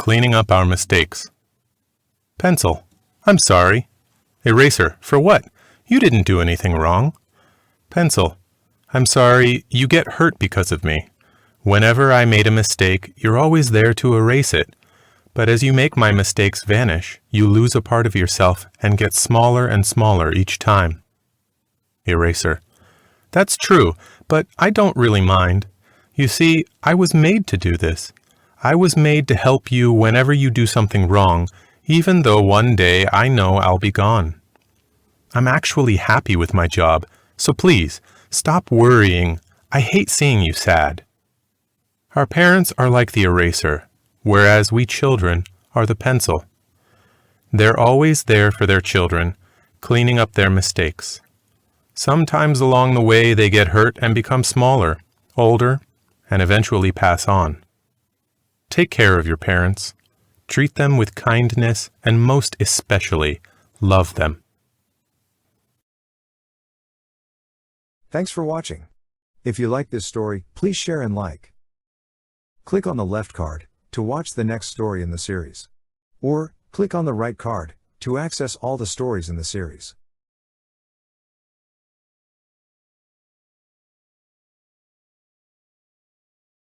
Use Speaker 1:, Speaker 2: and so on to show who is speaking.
Speaker 1: cleaning up our mistakes. Pencil. I'm sorry. Eraser. For what? You didn't do anything wrong. Pencil. I'm sorry, you get hurt because of me. Whenever I made a mistake, you're always there to erase it. But as you make my mistakes vanish, you lose a part of yourself and get smaller and smaller each time. Eraser. That's true, but I don't really mind. You see, I was made to do this. I was made to help you whenever you do something wrong, even though one day I know I'll be gone. I'm actually happy with my job, so please, stop worrying. I hate seeing you sad. Our parents are like the eraser, whereas we children are the pencil. They're always there for their children, cleaning up their mistakes. Sometimes along the way they get hurt and become smaller, older, and eventually pass on. Take care of your parents. Treat them with kindness and most especially, love them.
Speaker 2: Thanks for watching. If you like this story, please share and like. Click on the left card to watch the next story in the series. Or, click on the right card to access all the stories in the series.